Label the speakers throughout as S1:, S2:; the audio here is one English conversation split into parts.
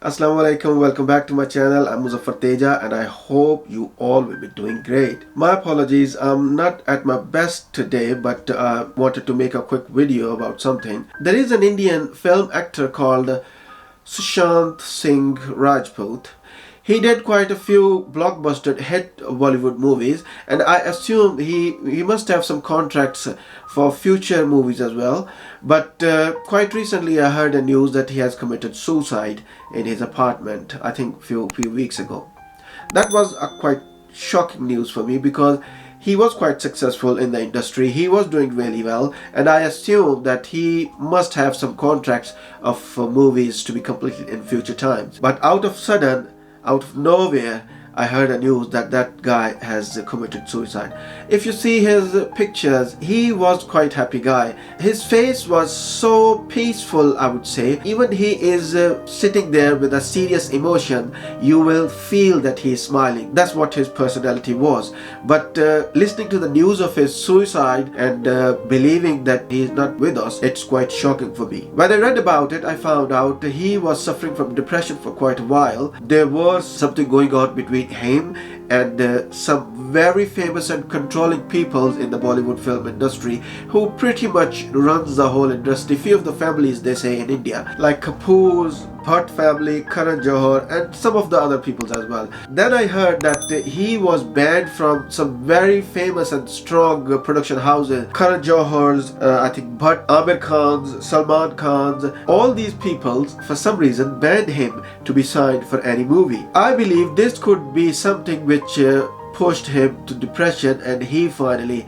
S1: Assalamu alaikum, welcome back to my channel. I'm Muzaffar Teja and I hope you all will be doing great. My apologies, I'm not at my best today, but I wanted to make a quick video about something. There is an Indian film actor called Sushant Singh Rajput. He did quite a few blockbuster hit Bollywood movies, and I assume he must have some contracts for future movies as well. But quite recently I heard a news that he has committed suicide in his apartment, I think few weeks ago. That was a quite shocking news for me because he was quite successful in the industry. He was doing really well, and I assume that he must have some contracts of movies to be completed in future times. But out of nowhere, I heard a news that that guy has committed suicide. If you see his pictures, he was quite happy guy. His face was so peaceful, I would say. Even he is sitting there with a serious emotion, you will feel that he is smiling. That's what his personality was. But listening to the news of his suicide and believing that he is not with us, it's quite shocking for me. When I read about it, I found out he was suffering from depression for quite a while. There was something going on between him and some very famous and controlling people in the Bollywood film industry who pretty much runs the whole industry. Few of the families, they say, in India, like Kapoor's, Bhatt family, Karan Johar, and some of the other peoples as well. Then I heard that he was banned from some very famous and strong production houses. Karan Johar's, I think Bhatt, Amir Khan's, Salman Khan's, all these peoples for some reason banned him to be signed for any movie. I believe this could be something which pushed him to depression, and he finally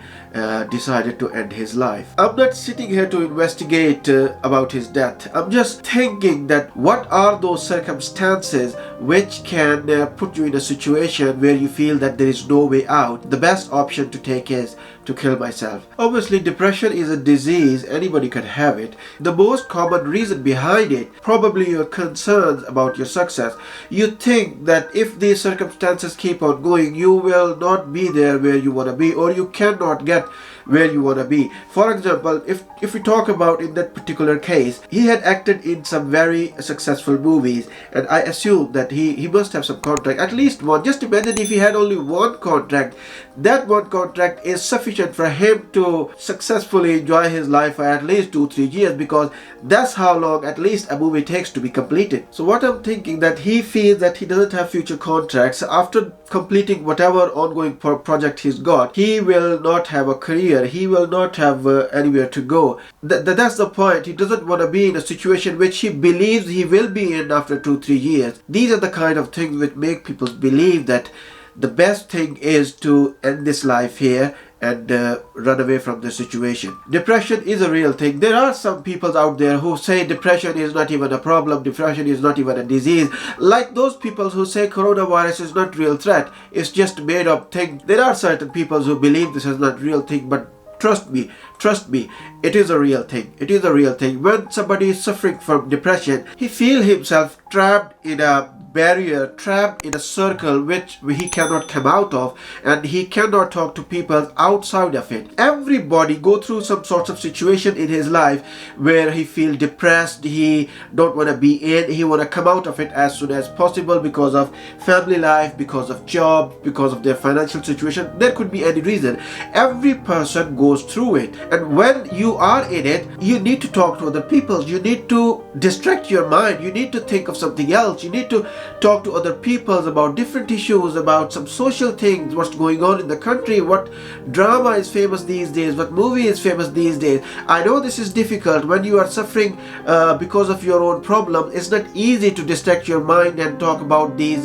S1: decided to end his life. I'm not sitting here to investigate about his death. I'm just thinking that what are those circumstances which can put you in a situation where you feel that there is no way out. The best option to take is to kill myself. Obviously, depression is a disease, anybody can have it. The most common reason behind it, probably your concerns about your success. You think that if these circumstances keep on going, you will not be there where you want to be, or you cannot get where you want to be. For example, if we talk about in that particular case, he had acted in some very successful movies, and I assume that he must have some contract, at least one. Just imagine if he had only one contract. That one contract is sufficient for him to successfully enjoy his life for at least 2-3 years, because that's how long at least a movie takes to be completed. So what I'm thinking, that he feels that he doesn't have future contracts. After completing whatever ongoing project he's got, he will not have a career, he will not have anywhere to go. That's the point. He doesn't want to be in a situation which he believes he will be in after 2-3 years. These are the kind of things which make people believe that the best thing is to end this life here and run away from the situation. Depression is a real thing. There are some people out there who say depression is not even a problem, depression is not even a disease. Like those people who say coronavirus is not real threat, it's just made up thing. There are certain people who believe this is not real thing, but trust me, it is a real thing. It is a real thing. When somebody is suffering from depression, he feels himself trapped in a barrier, trapped in a circle which he cannot come out of, and he cannot talk to people outside of it. Everybody go through some sorts of situation in his life where he feel depressed, he don't want to be in, he want to come out of it as soon as possible because of family life, because of job, because of their financial situation. There could be any reason. Every person goes through it, and when you are in it, you need to talk to other people, you need to distract your mind, you need to think of something else, you need to talk to other people about different issues, about some social things, what's going on in the country, what drama is famous these days, what movie is famous these days. I know this is difficult when you are suffering because of your own problem. It's not easy to distract your mind and talk about these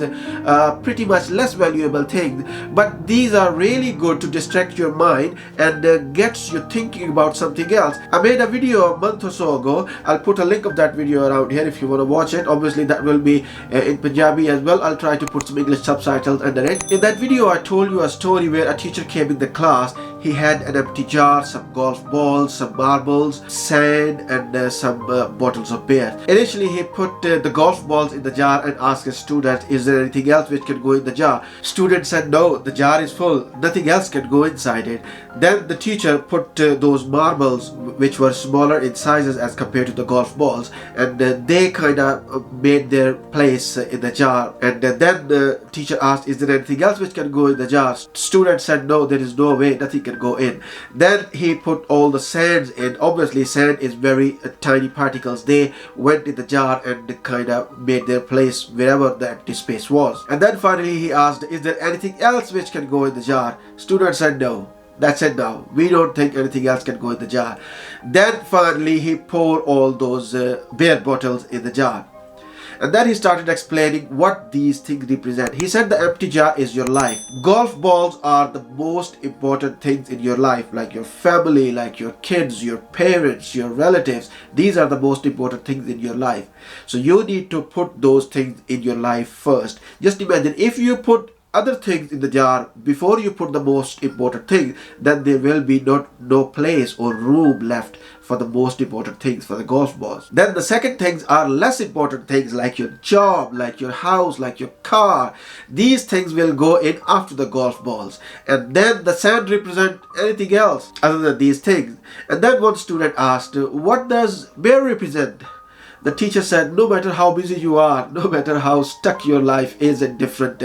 S1: pretty much less valuable things, but these are really good to distract your mind and gets you thinking about something else. I made a video a month or so ago. I'll put a link of that video around here if you want to watch it. Obviously that will be in Punjabi as well. I'll try to put some English subtitles under it. In that video I told you a story where a teacher came in the class. He had an empty jar, some golf balls, some marbles, sand, and some bottles of beer. Initially he put the golf balls in the jar and asked his student, is there anything else which can go in the jar? Student said no, the jar is full, nothing else can go inside it. Then the teacher put those marbles, which were smaller in sizes as compared to the golf balls, and they kind of made their place in the jar. And then the teacher asked, is there anything else which can go in the jar? Student said, no, there is no way, nothing can go in. Then he put all the sands in. Obviously sand is very tiny particles. They went in the jar and kind of made their place wherever the empty space was. And then finally he asked, is there anything else which can go in the jar? Student said, no. That's it now. We don't think anything else can go in the jar. Then finally he poured all those beer bottles in the jar. And then he started explaining what these things represent. He said the empty jar is your life. Golf balls are the most important things in your life, like your family, like your kids, your parents, your relatives. These are the most important things in your life. So you need to put those things in your life first. Just imagine if you put other things in the jar before you put the most important thing, then there will be no place or room left for the most important things, for the golf balls. Then the second things are less important things, like your job, like your house, like your car. These things will go in after the golf balls. And then the sand represent anything else other than these things. And then one student asked, what does beer represent? The teacher said, no matter how busy you are, no matter how stuck your life is in different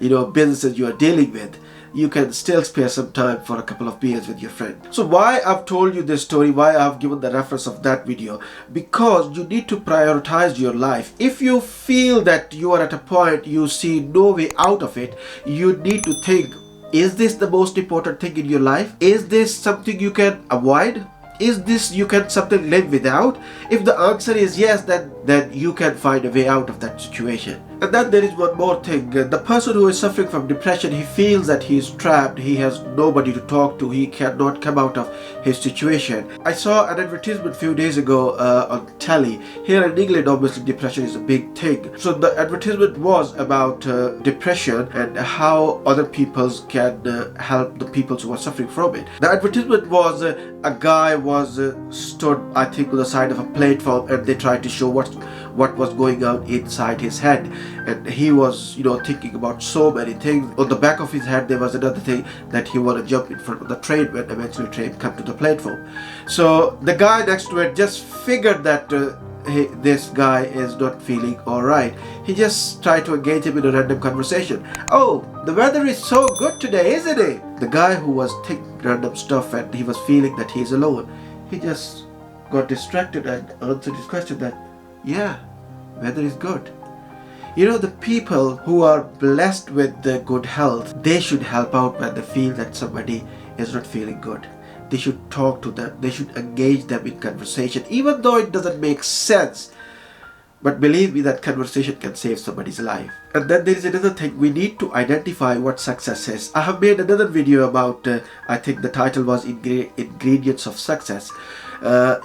S1: businesses you are dealing with, you can still spare some time for a couple of beers with your friend. So why I've told you this story, why I've given the reference of that video, because you need to prioritize your life. If you feel that you are at a point you see no way out of it, you need to think, is this the most important thing in your life? Is this something you can avoid? Is this you can something live without? If the answer is yes, then you can find a way out of that situation. And then there is one more thing. The person who is suffering from depression, he feels that he is trapped, he has nobody to talk to, he cannot come out of his situation. I saw an advertisement a few days ago on telly. Here in England, obviously depression is a big thing. So the advertisement was about depression and how other people can help the people who are suffering from it. The advertisement was a guy was stood, I think, on the side of a platform, and they tried to show what was going on inside his head. And he was thinking about so many things. On the back of his head there was another thing, that he wanted to jump in front of the train when eventually train come to the platform. So the guy next to it just figured that this guy is not feeling alright. He just tried to engage him in a random conversation. Oh, the weather is so good today, isn't it? The guy who was thinking random stuff and he was feeling that he's alone, he just got distracted and answered his question that, yeah, weather is good. The people who are blessed with the good health, they should help out when they feel that somebody is not feeling good. They should talk to them. They should engage them in conversation, even though it doesn't make sense. But believe me, that conversation can save somebody's life. And then there is another thing. We need to identify what success is. I have made another video about, I think the title was Ingredients of Success.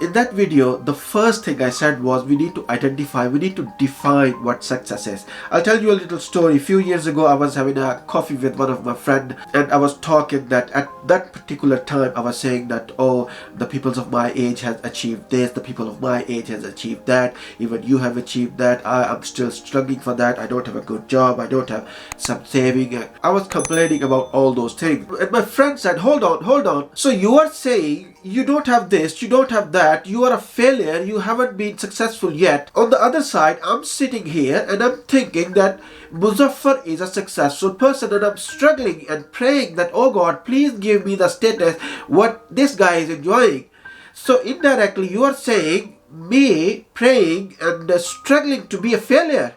S1: In that video, the first thing I said was we need to define what success is. I'll tell you a little story. A few years ago, I was having a coffee with one of my friends, and I was talking that at that particular time, I was saying that, oh, the people of my age has achieved this, the people of my age has achieved that, even you have achieved that, I am still struggling for that, I don't have a good job, I don't have some saving. I was complaining about all those things. And my friend said, hold on. So you are saying you don't have this, you don't have that, you are a failure, you haven't been successful yet. On the other side, I'm sitting here and I'm thinking that Muzaffar is a successful person, and I'm struggling and praying that, oh God, please give me the status what this guy is enjoying. So indirectly you are saying me praying and struggling to be a failure.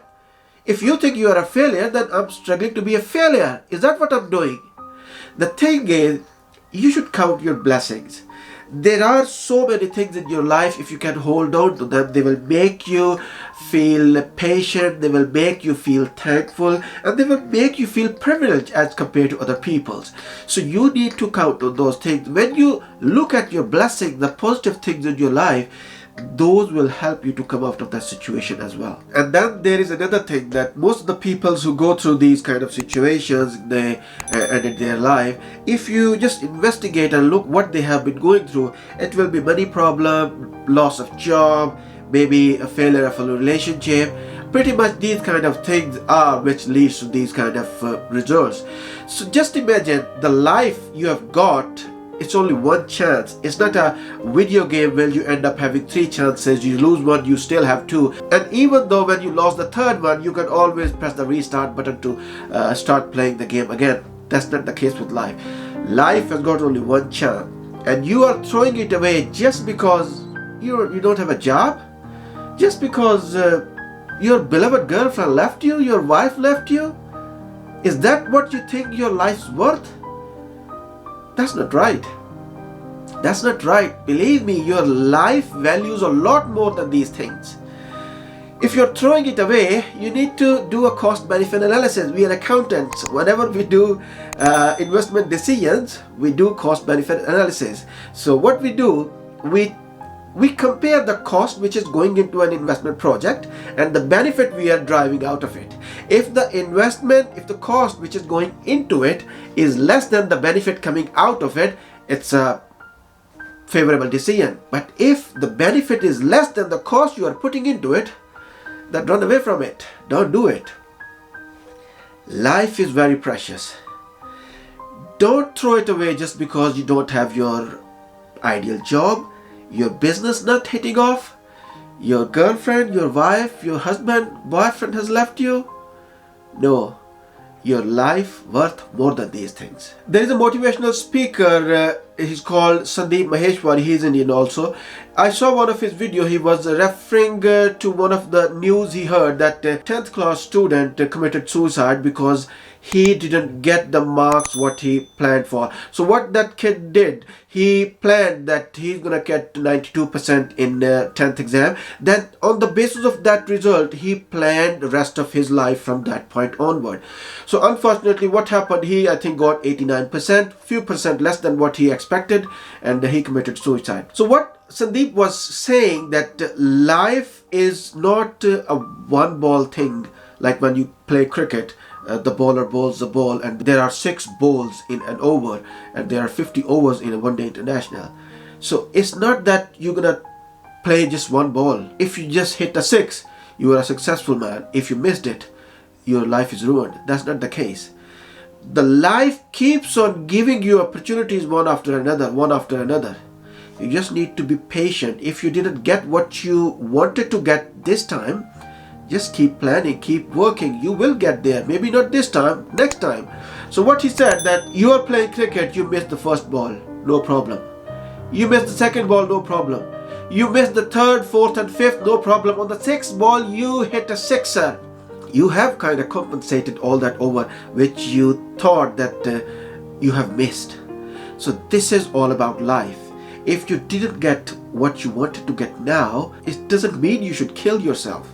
S1: If you think you are a failure, then I'm struggling to be a failure. Is that what I'm doing? The thing is, you should count your blessings. There are so many things in your life. If you can hold on to them, they will make you feel patient, they will make you feel thankful, and they will make you feel privileged as compared to other people's. So you need to count on those things. When you look at your blessing, the positive things in your life, those will help you to come out of that situation as well. And then there is another thing, that most of the people who go through these kind of situations and in their life, if you just investigate and look what they have been going through, it will be money problem, loss of job, maybe a failure of a relationship. Pretty much these kind of things are which leads to these kind of results. So just imagine the life you have got It's only one chance. It's not a video game where you end up having 3 chances. You lose one, you still have 2. And even though when you lost the 3rd one, you can always press the restart button to start playing the game again. That's not the case with life. Life has got only one chance. And you are throwing it away just because you don't have a job? Just because your beloved girlfriend left you? Your wife left you? Is that what you think your life's worth? That's not right. That's not right. Believe me, your life values a lot more than these things. If you're throwing it away, you need to do a cost-benefit analysis. We are accountants. Whenever we do investment decisions, we do cost-benefit analysis. So what we do, we compare the cost which is going into an investment project and the benefit we are driving out of it. If the cost which is going into it is less than the benefit coming out of it, it's a favorable decision. But if the benefit is less than the cost you are putting into it, then run away from it. Don't do it. Life is very precious. Don't throw it away just because you don't have your ideal job, your business not hitting off, your girlfriend, your wife, your husband, boyfriend has left you. No, your life worth more than these things. There is a motivational speaker, he's called Sandeep Maheshwari, he's Indian also. I saw one of his video. He was referring to one of the news he heard that 10th class student committed suicide because he didn't get the marks what he planned for. So what that kid did, he planned that he's gonna get 92% in 10th exam. Then on the basis of that result, he planned the rest of his life from that point onward. So unfortunately what happened, he I think got 89%, few percent less than what he expected, and he committed suicide. So what Sandeep was saying, that life is not a one ball thing, like when you play cricket, the bowler bowls the ball and there are 6 balls in an over and there are 50 overs in a one-day international. So it's not that you're gonna play just one ball. If you just hit a 6, you are a successful man. If you missed it, your life is ruined. That's not the case. The life keeps on giving you opportunities one after another, one after another. You just need to be patient. If you didn't get what you wanted to get this time, just keep planning, keep working. You will get there. Maybe not this time, next time. So what he said, that you are playing cricket, you missed the first ball, no problem. You missed the second ball, no problem. You missed the 3rd, 4th and 5th, no problem. On the 6th ball, you hit a sixer. You have kind of compensated all that over which you thought that you have missed. So this is all about life. If you didn't get what you wanted to get now, it doesn't mean you should kill yourself.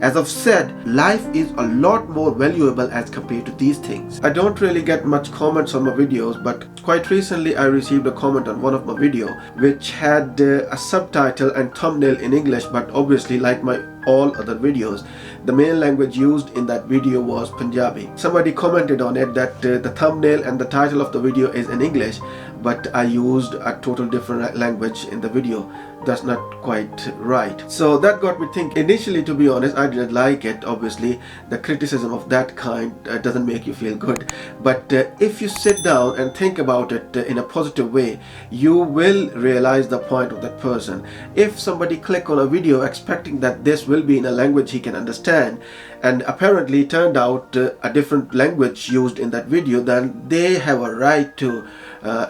S1: As I've said, life is a lot more valuable as compared to these things. I don't really get much comments on my videos, but quite recently I received a comment on one of my video which had a subtitle and thumbnail in English, but obviously like my all other videos, the main language used in that video was Punjabi. Somebody commented on it that the thumbnail and the title of the video is in English, but I used a total different language in the video. That's not quite right. So that got me thinking. Initially, to be honest, I didn't like it. Obviously, the criticism of that kind doesn't make you feel good. But if you sit down and think about it in a positive way, you will realize the point of that person. If somebody click on a video expecting that this will be in a language he can understand, and apparently turned out a different language used in that video, then they have a right to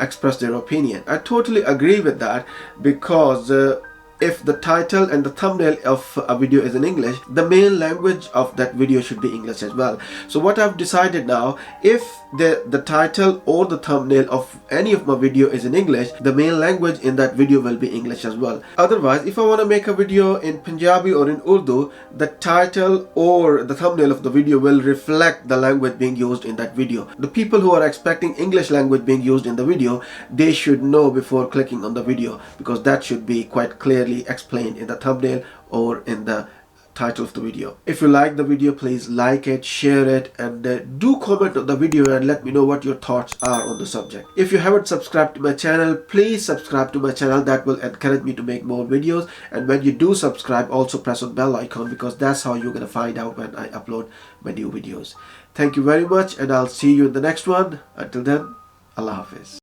S1: express their opinion. I totally agree with that, because if the title and the thumbnail of a video is in English, the main language of that video should be English as well. So what I've decided now, if the title or the thumbnail of any of my video is in English, the main language in that video will be English as well. Otherwise, if I want to make a video in Punjabi or in Urdu, the title or the thumbnail of the video will reflect the language being used in that video. The people who are expecting English language being used in the video, they should know before clicking on the video, because that should be quite clearly explained in the thumbnail or in the title of the video. If you like the video, please like it, share it, and do comment on the video and let me know what your thoughts are on the subject. If you haven't subscribed to my channel, please subscribe to my channel. That will encourage me to make more videos. And when you do subscribe, also press on bell icon, because that's how you're gonna find out when I upload my new videos. Thank you very much, and I'll see you in the next one. Until then, Allah Hafiz.